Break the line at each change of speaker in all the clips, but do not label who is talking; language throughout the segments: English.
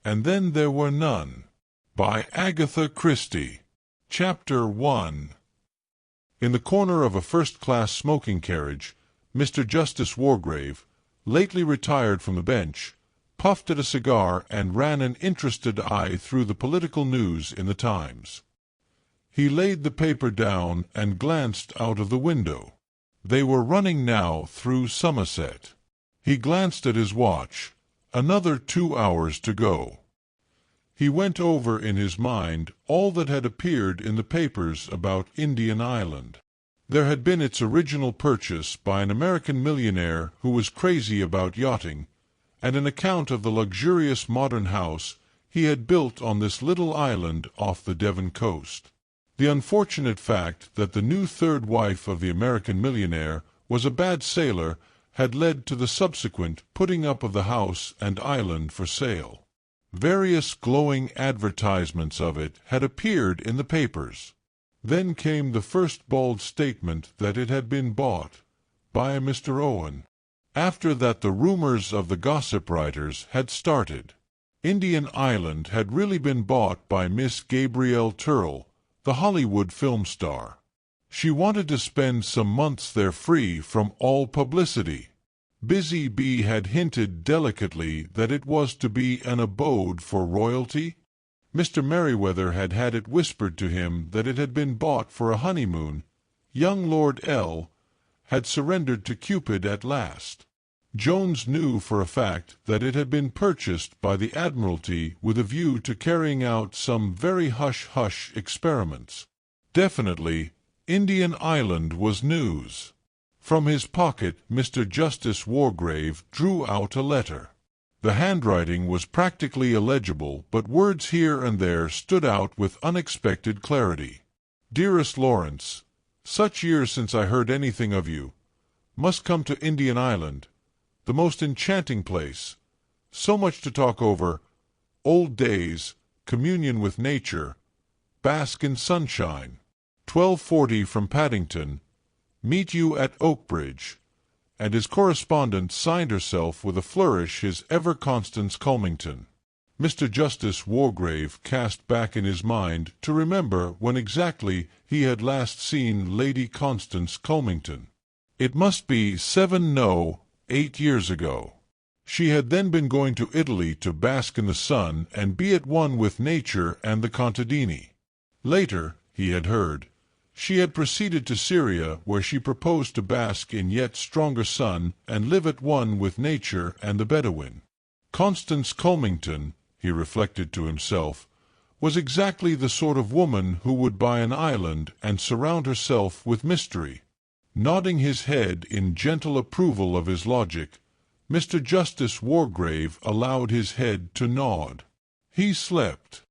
and then there were none. By Agatha Christie. Chapter 1. In the corner of a first-class smoking carriage, Mr. Justice Wargrave, lately retired from the bench, puffed at a cigar and ran an interested eye through the political news in the Times. He laid the paper down and glanced out of the window. They were running now through Somerset. He glanced at his watch. Another 2 hours to go. He went over in his mind all that had appeared in the papers about Indian Island. There had been its original purchase by an American millionaire who was crazy about yachting, and an account of the luxurious modern house he had built on this little island off the Devon coast. The unfortunate fact that the new third wife of the American millionaire was a bad sailor had led to the subsequent putting up of the house and island for sale. Various glowing advertisements of it had appeared in the papers. Then came the first bald statement that it had been bought by Mr. Owen. After that the rumors of the gossip writers had started. Indian Island had really been bought by Miss Gabrielle Turrell, the Hollywood film star. She wanted to spend some months there free from all publicity. Busy Bee had hinted delicately that it was to be an abode for royalty. Mr. Merryweather had had it whispered to him that it had been bought for a honeymoon. Young Lord L. had surrendered to Cupid at last. Jones knew for a fact that it had been purchased by the Admiralty with a view to carrying out some very hush-hush experiments. Definitely, Indian Island was news. From his pocket Mr. Justice Wargrave drew out a letter. The handwriting was practically illegible, but words here and there stood out with unexpected clarity. "Dearest Lawrence, such years since I heard anything of you. Must come to Indian Island. The most enchanting place. So much to talk over. Old days, communion with nature, bask in sunshine. 12:40 from Paddington. Meet you at Oakbridge." And his correspondent signed herself with a flourish his ever-Constance Culmington. Mr. Justice Wargrave cast back in his mind to remember when exactly he had last seen Lady Constance Culmington. It must be 8 years ago. She had then been going to Italy to bask in the sun and be at one with nature and the contadini. Later, he had heard, she had proceeded to Syria, where she proposed to bask in yet stronger sun and live at one with nature and the Bedouin. Constance Culmington, he reflected to himself, was exactly the sort of woman who would buy an island and surround herself with mystery. Nodding his head in gentle approval of his logic, Mr. Justice Wargrave allowed his head to nod. He slept.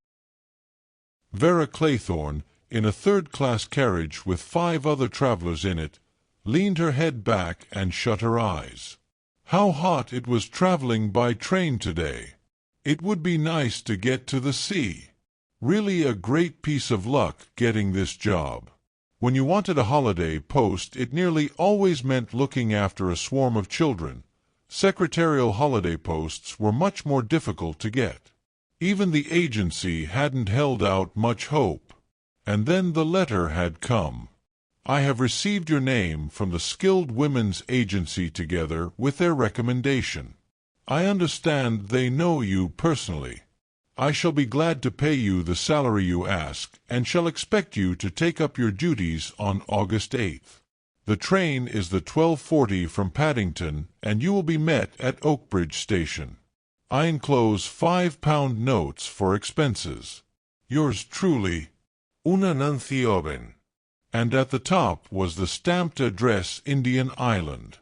Vera Claythorne, in a third-class carriage with 5 other travellers in it, leaned her head back and shut her eyes. How hot it was travelling by train today! It would be nice to get to the sea. Really a great piece of luck getting this job. When you wanted a holiday post, it nearly always meant looking after a swarm of children. Secretarial holiday posts were much more difficult to get. Even the agency hadn't held out much hope. And then the letter had come. "I have received your name from the Skilled Women's Agency together with their recommendation. I understand they know you personally. I shall be glad to pay you the salary you ask, and shall expect you to take up your duties on August 8th. The train is the 12:40 from Paddington, and you will be met at Oakbridge Station. I enclose £5 notes for expenses. Yours truly, Una Nancy Oben." And at the top was the stamped address Indian Island.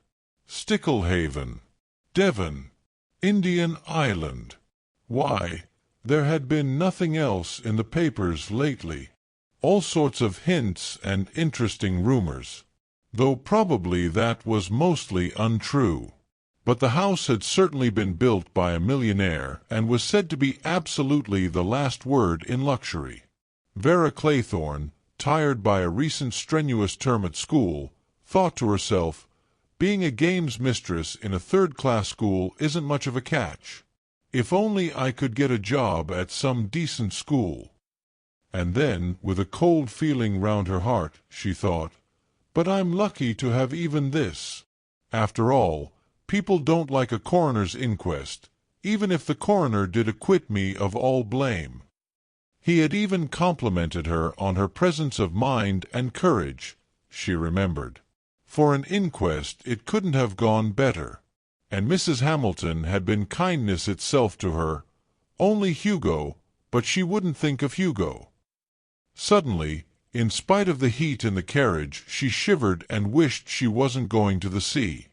Sticklehaven, Devon, Indian Island. Why, there had been nothing else in the papers lately. All sorts of hints and interesting rumors, though probably that was mostly untrue. But the house had certainly been built by a millionaire and was said to be absolutely the last word in luxury. Vera Claythorne, tired by a recent strenuous term at school, thought to herself, being a games mistress in a third-class school isn't much of a catch. If only I could get a job at some decent school. And then, with a cold feeling round her heart, she thought, but I'm lucky to have even this. After all, people don't like a coroner's inquest, even if the coroner did acquit me of all blame. He had even complimented her on her presence of mind and courage, she remembered. For an inquest it couldn't have gone better. And Mrs. Hamilton had been kindness itself to her. Only Hugo, but she wouldn't think of Hugo. Suddenly, in spite of the heat in the carriage, she shivered and wished she wasn't going to the sea.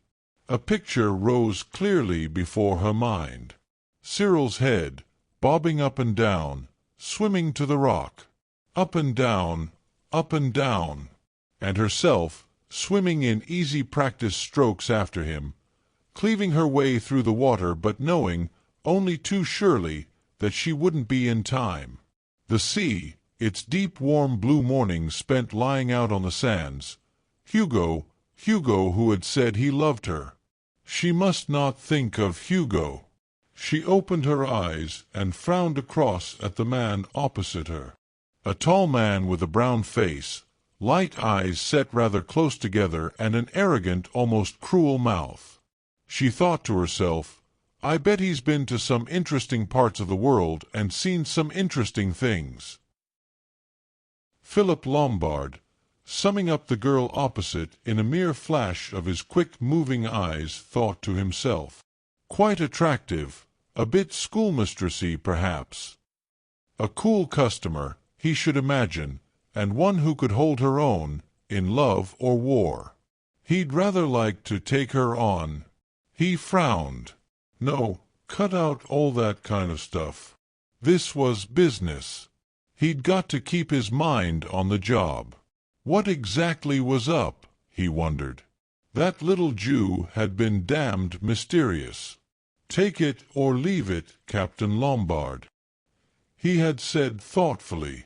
A picture rose clearly before her mind. Cyril's head, bobbing up and down, swimming to the rock. Up and down, and herself, swimming in easy practice strokes after him, cleaving her way through the water but knowing, only too surely, that she wouldn't be in time. The sea, its deep warm blue mornings spent lying out on the sands. Hugo who had said he loved her. She must not think of Hugo. She opened her eyes and frowned across at the man opposite her. A tall man with a brown face, light eyes set rather close together and an arrogant, almost cruel mouth. She thought to herself, I bet he's been to some interesting parts of the world and seen some interesting things. Philip Lombard, summing up the girl opposite in a mere flash of his quick-moving eyes, thought to himself, quite attractive, a bit schoolmistressy perhaps. A cool customer, he should imagine, and one who could hold her own, in love or war. He'd rather like to take her on. He frowned. No, cut out all that kind of stuff. This was business. He'd got to keep his mind on the job. What exactly was up, he wondered. That little Jew had been damned mysterious. Take it or leave it, Captain Lombard. He had said thoughtfully,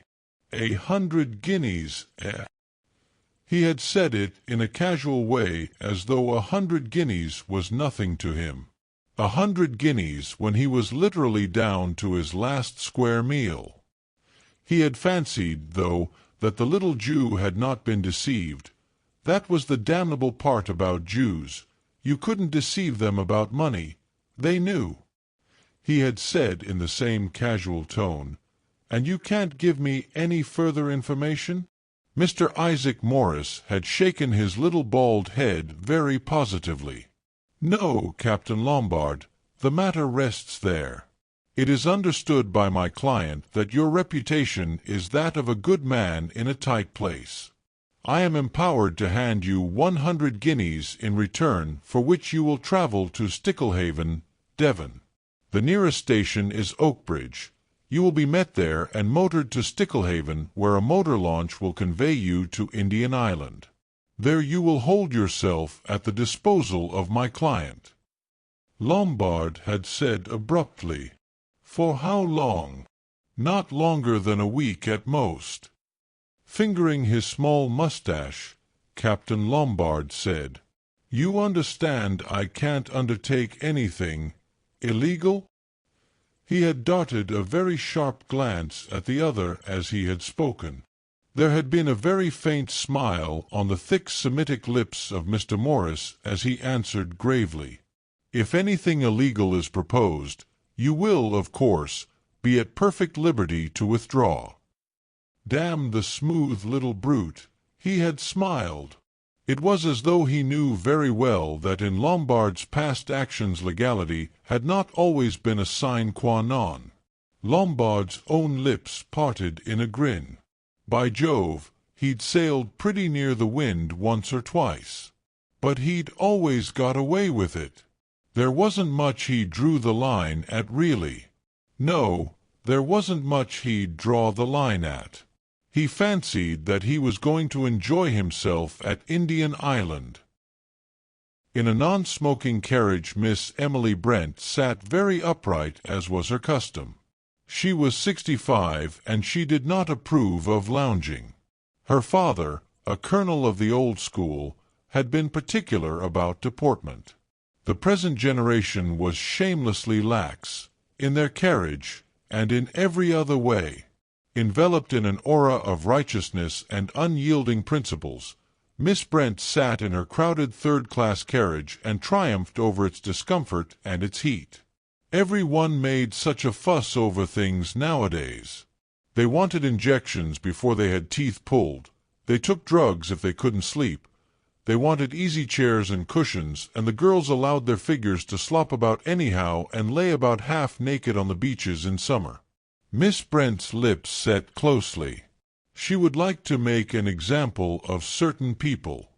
100 guineas, eh? He had said it in a casual way, as though 100 guineas was nothing to him. 100 guineas when he was literally down to his last square meal. He had fancied, though, that the little Jew had not been deceived. That was the damnable part about Jews. You couldn't deceive them about money. They knew. He had said in the same casual tone, "And you can't give me any further information?" Mr. Isaac Morris had shaken his little bald head very positively. "No, Captain Lombard, the matter rests there. It is understood by my client that your reputation is that of a good man in a tight place. I am empowered to hand you 100 guineas in return, for which you will travel to Sticklehaven, Devon. The nearest station is Oakbridge. You will be met there and motored to Sticklehaven, where a motor launch will convey you to Indian Island. There you will hold yourself at the disposal of my client." Lombard had said abruptly, "For how long?" "Not longer than a week at most." Fingering his small mustache, Captain Lombard said, "You understand I can't undertake anything illegal?" He had darted a very sharp glance at the other as he had spoken. There had been a very faint smile on the thick Semitic lips of Mr. Morris as he answered gravely, "If anything illegal is proposed, you will, of course, be at perfect liberty to withdraw." Damn the smooth little brute! He had smiled. It was as though he knew very well that in Lombard's past actions legality had not always been a sine qua non. Lombard's own lips parted in a grin. By Jove, he'd sailed pretty near the wind once or twice. But he'd always got away with it. There wasn't much he drew the line at, really. No, there wasn't much he'd draw the line at. He fancied that he was going to enjoy himself at Indian Island. In a non-smoking carriage Miss Emily Brent sat very upright, as was her custom. She was 65, and she did not approve of lounging. Her father, a colonel of the old school, had been particular about deportment. The present generation was shamelessly lax. in their carriage, and in every other way. Enveloped in an aura of righteousness and unyielding principles, Miss Brent sat in her crowded third-class carriage and triumphed over its discomfort and its heat. Every one made such a fuss over things nowadays. They wanted injections before they had teeth pulled. They took drugs if they couldn't sleep. They wanted easy chairs and cushions, and the girls allowed their figures to slop about anyhow and lay about half naked on the beaches in summer. Miss Brent's lips set closely. She would like to make an example of certain people.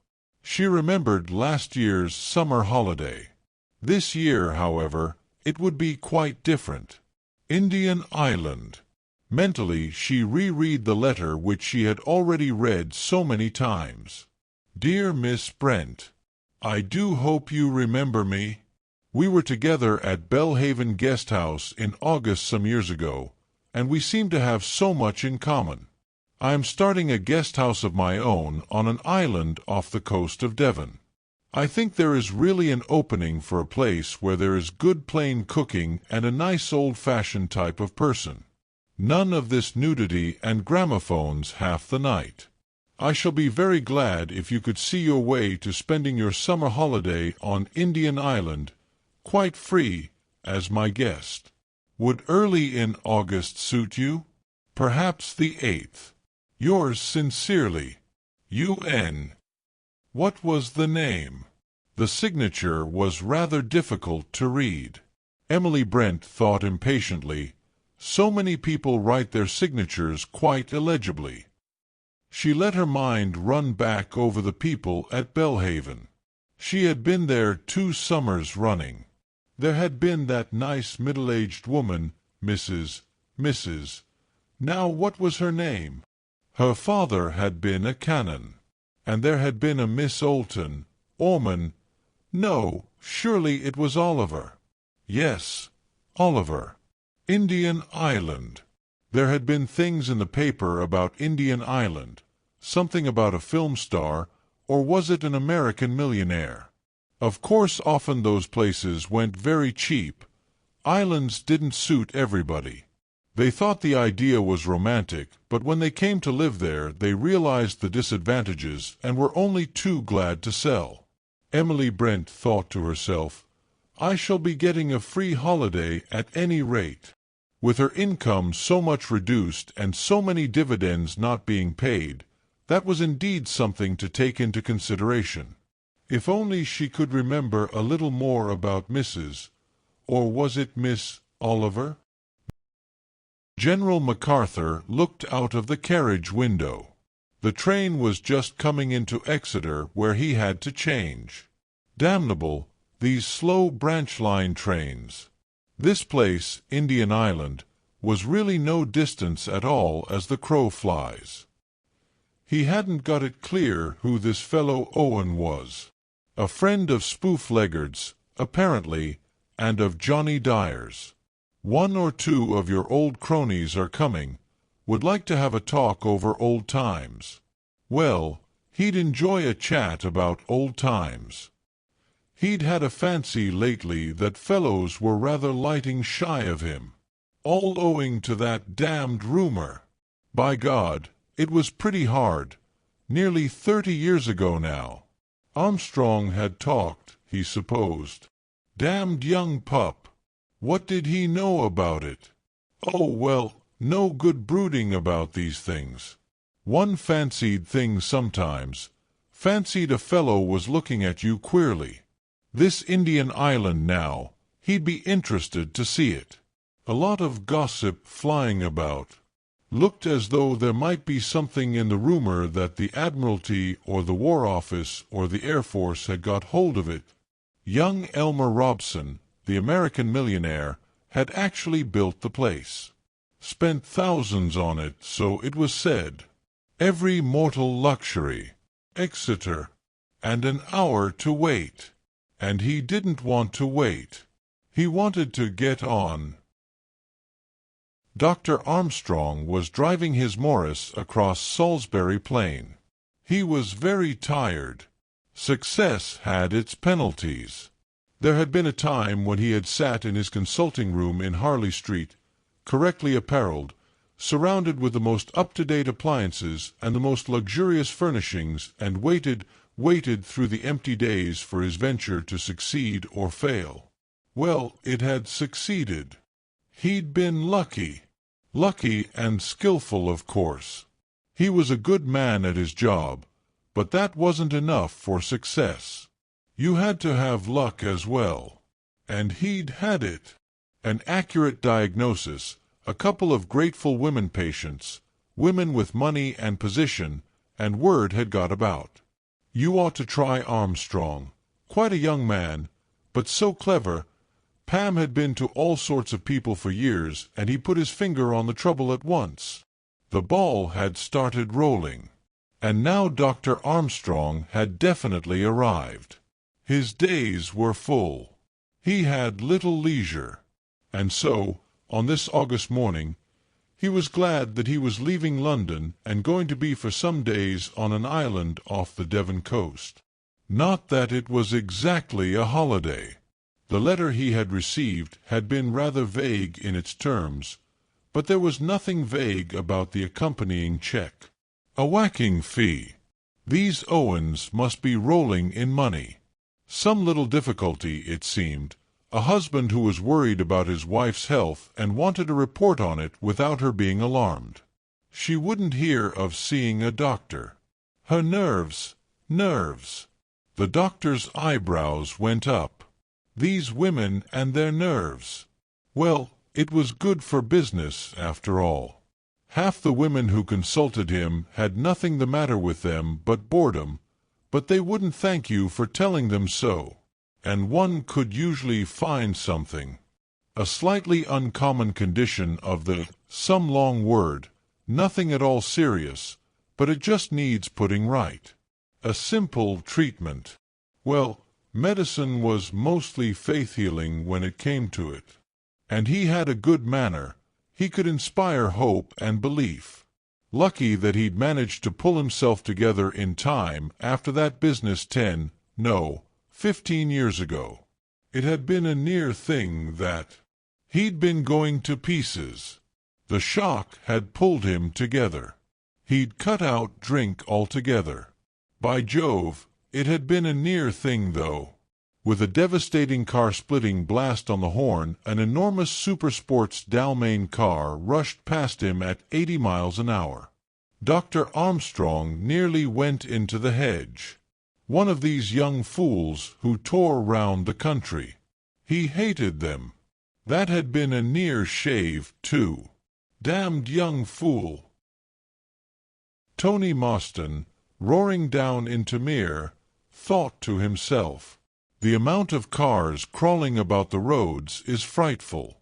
She remembered last year's summer holiday. This year, however, it would be quite different. Indian Island. Mentally, she reread the letter which she had already read so many times. Dear Miss Brent, I do hope you remember me. We were together at Belhaven Guest House in August some years ago, and we seem to have so much in common. I am starting a guest house of my own on an island off the coast of Devon. I think there is really an opening for a place where there is good plain cooking and a nice old-fashioned type of person. None of this nudity and gramophones half the night. I shall be very glad if you could see your way to spending your summer holiday on Indian Island, quite free, as my guest. Would early in August suit you? Perhaps the 8th. Yours sincerely, U.N. What was the name? The signature was rather difficult to read. Emily Brent thought impatiently, so many people write their signatures quite illegibly. She let her mind run back over the people at Belhaven. She had been there 2 summers running. There had been that nice middle-aged woman, Mrs. Now what was her name? Her father had been a canon. And there had been a Miss Orman. No, surely it was Oliver. Yes, Oliver. Indian Island. There had been things in the paper about Indian Island, something about a film star, or was it an American millionaire? Of course often those places went very cheap. Islands didn't suit everybody. They thought the idea was romantic, but when they came to live there they realized the disadvantages and were only too glad to sell. Emily Brent thought to herself, I shall be getting a free holiday at any rate. With her income so much reduced and so many dividends not being paid, that was indeed something to take into consideration. If only she could remember a little more about Mrs. or was it Miss Oliver? General MacArthur looked out of the carriage window. The train was just coming into Exeter where he had to change. Damnable, these slow branch-line trains. This place, Indian Island, was really no distance at all as the crow flies. He hadn't got it clear who this fellow Owen was. A friend of Spoof-Leggard's, apparently, and of Johnny Dyer's. 1 or 2 of your old cronies are coming, would like to have a talk over old times. Well, he'd enjoy a chat about old times. He'd had a fancy lately that fellows were rather lighting shy of him. All owing to that damned rumor. By God, it was pretty hard. Nearly 30 years ago now. Armstrong had talked, he supposed. Damned young pup. What did he know about it? Oh, well, no good brooding about these things. One fancied things sometimes. Fancied a fellow was looking at you queerly. This Indian Island now, he'd be interested to see it. A lot of gossip flying about. Looked as though there might be something in the rumor that the Admiralty or the War Office or the Air Force had got hold of it. Young Elmer Robson, the American millionaire, had actually built the place. Spent thousands on it, so it was said. Every mortal luxury. Exeter. And an hour to wait. And he didn't want to wait. He wanted to get on. Dr. Armstrong was driving his Morris across Salisbury Plain. He was very tired. Success had its penalties. There had been a time when he had sat in his consulting room in Harley Street, correctly apparelled, surrounded with the most up-to-date appliances and the most luxurious furnishings, and waited through the empty days for his venture to succeed or fail. Well, it had succeeded. He'd been lucky. Lucky and skillful, of course. He was a good man at his job, but that wasn't enough for success. You had to have luck as well. And he'd had it. An accurate diagnosis, a couple of grateful women patients, women with money and position, and word had got about. You ought to try Armstrong. Quite a young man, but so clever. Pam had been to all sorts of people for years, and he put his finger on the trouble at once. The ball had started rolling. And now Dr. Armstrong had definitely arrived. His days were full. He had little leisure. And so, on this August morning, he was glad that he was leaving London and going to be for some days on an island off the Devon coast. Not that it was exactly a holiday. The letter he had received had been rather vague in its terms, but there was nothing vague about the accompanying check. A whacking fee. These Owens must be rolling in money. Some little difficulty, it seemed. A husband who was worried about his wife's health and wanted a report on it without her being alarmed. She wouldn't hear of seeing a doctor. Her nerves. The doctor's eyebrows went up. These women and their nerves. Well, it was good for business, after all. Half the women who consulted him had nothing the matter with them but boredom, but they wouldn't thank you for telling them so. And one could usually find something. A slightly uncommon condition of the some long word, nothing at all serious, but it just needs putting right. A simple treatment. Well, medicine was mostly faith-healing when it came to it. And he had a good manner. He could inspire hope and belief. Lucky that he'd managed to pull himself together in time after that business 15 years ago. It had been a near thing that he'd been going to pieces. The shock had pulled him together. He'd cut out drink altogether. By Jove, it had been a near thing, though. With a devastating car-splitting blast on the horn, an enormous supersports Dalmain car rushed past him at 80 miles an hour. Dr. Armstrong nearly went into the hedge. One of these young fools who tore round the country. He hated them. That had been a near shave, too. Damned young fool. Tony Mostyn, roaring down into Mere, thought to himself, "The amount of cars crawling about the roads is frightful.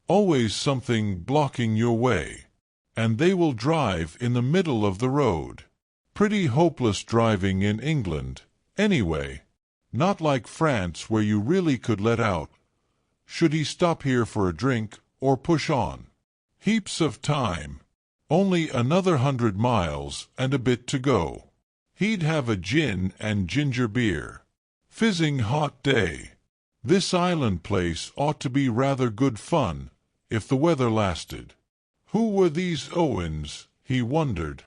Always something blocking your way. And they will drive in the middle of the road. Pretty hopeless driving in England, anyway. Not like France where you really could let out. Should he stop here for a drink or push on? Heaps of time. Only another 100 miles and a bit to go. He'd have a gin and ginger beer. Fizzing hot day. This island place ought to be rather good fun, if the weather lasted. Who were these Owens, he wondered.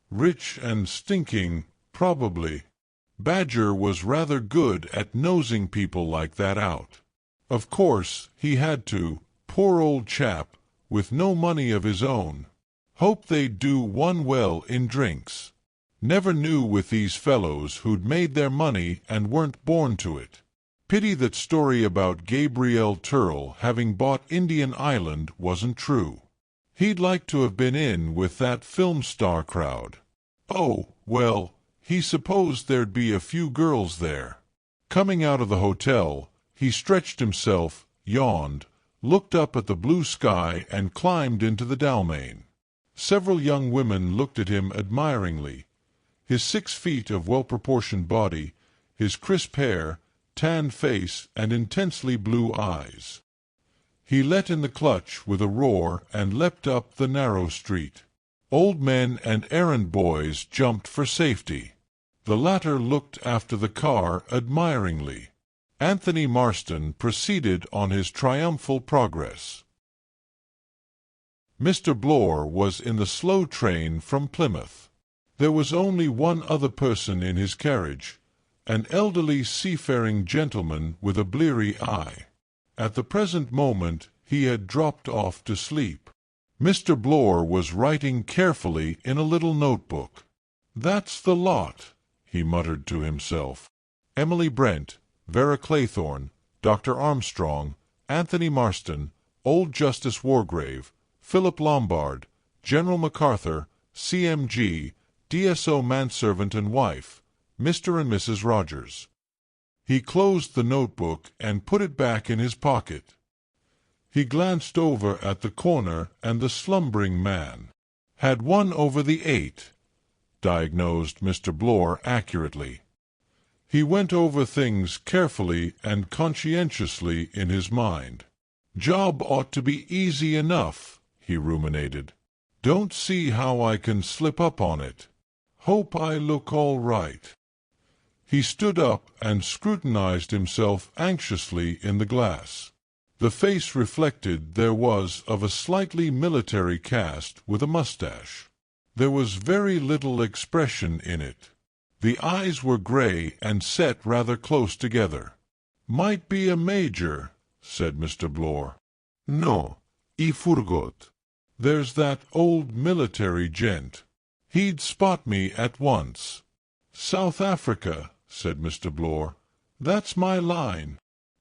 Rich and stinking, probably. Badger was rather good at nosing people like that out. Of course, he had to, poor old chap, with no money of his own. Hope they'd do one well in drinks. Never knew with these fellows who'd made their money and weren't born to it. Pity that story about Gabriel Turl having bought Indian Island wasn't true. He'd like to have been in with that film star crowd. Oh, well, he supposed there'd be a few girls there. Coming out of the hotel, he stretched himself, yawned, looked up at the blue sky and climbed into the Dalmain. Several young women looked at him admiringly. His 6 feet of well-proportioned body, his crisp hair, tanned face, and intensely blue eyes. He let in the clutch with a roar and leapt up the narrow street. Old men and errand boys jumped for safety. The latter looked after the car admiringly. Anthony Marston proceeded on his triumphal progress. Mr. Blore was in the slow train from Plymouth. There was only one other person in his carriage, an elderly seafaring gentleman with a bleary eye. At the present moment he had dropped off to sleep. Mr. Blore was writing carefully in a little notebook. "That's the lot," he muttered to himself. Emily Brent, Vera Claythorne, Dr. Armstrong, Anthony Marston, old Justice Wargrave, Philip Lombard, General MacArthur, CMG, DSO manservant and wife, Mr. and Mrs. Rogers. He closed the notebook and put it back in his pocket. He glanced over at the corner and the slumbering man. "Had one over the 8, diagnosed Mr. Blore accurately. He went over things carefully and conscientiously in his mind. "Job ought to be easy enough," he ruminated. "Don't see how I can slip up on it. Hope I look all right." He stood up and scrutinized himself anxiously in the glass. The face reflected there was of a slightly military cast with a mustache. There was very little expression in it. The eyes were grey and set rather close together. "Might be a major," said Mr. Blore. "No, I forgot. There's that old military gent. He'd spot me at once." "South Africa," said Mr. Blore. "That's my line.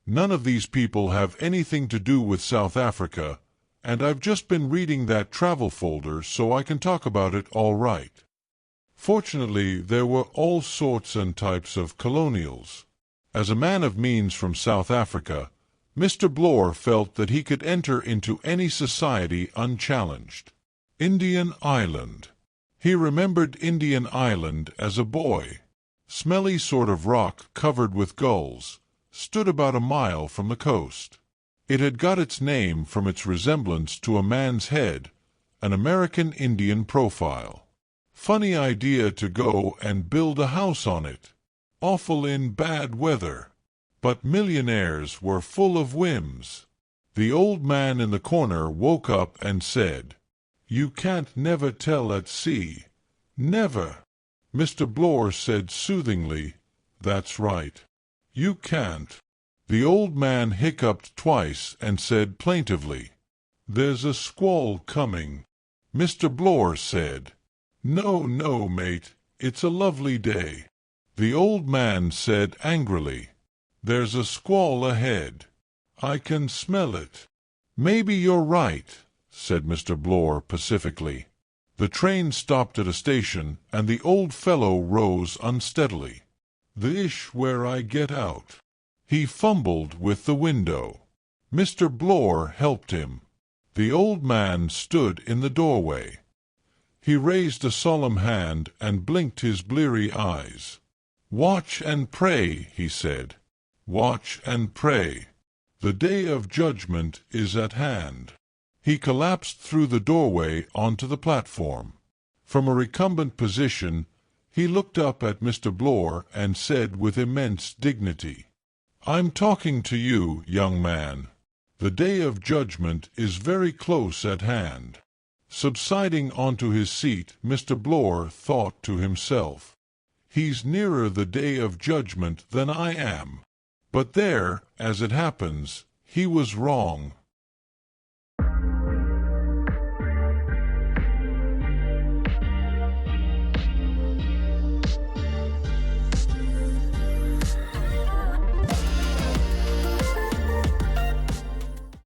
None of these people have anything to do with South Africa, and I've just been reading that travel folder so I can talk about it all right." Fortunately, there were all sorts and types of colonials. As a man of means from South Africa, Mr. Blore felt that he could enter into any society unchallenged. Indian Island. He remembered Indian Island as a boy. Smelly sort of rock covered with gulls, stood about a mile from the coast. It had got its name from its resemblance to a man's head, an American Indian profile. Funny idea to go and build a house on it. Awful in bad weather. But millionaires were full of whims. The old man in the corner woke up and said, "You can't never tell at sea. Never." Mr. Blore said soothingly, "That's right. You can't." The old man hiccuped twice and said plaintively, "There's a squall coming." Mr. Blore said, "No, no, mate, it's a lovely day." The old man said angrily, "There's a squall ahead. I can smell it." "Maybe you're right," said Mr. Blore pacifically. The train stopped at a station, and the old fellow rose unsteadily. "The ish where I get out." He fumbled with the window. Mr. Blore helped him. The old man stood in the doorway. He raised a solemn hand and blinked his bleary eyes. "Watch and pray," he said. "Watch and pray. The day of judgment is at hand." He collapsed through the doorway onto the platform. From a recumbent position, he looked up at Mr. Blore and said with immense dignity, "I'm talking to you, young man. The day of judgment is very close at hand." Subsiding onto his seat, Mr. Blore thought to himself, "He's nearer the day of judgment than I am." But there, as it happens, he was wrong.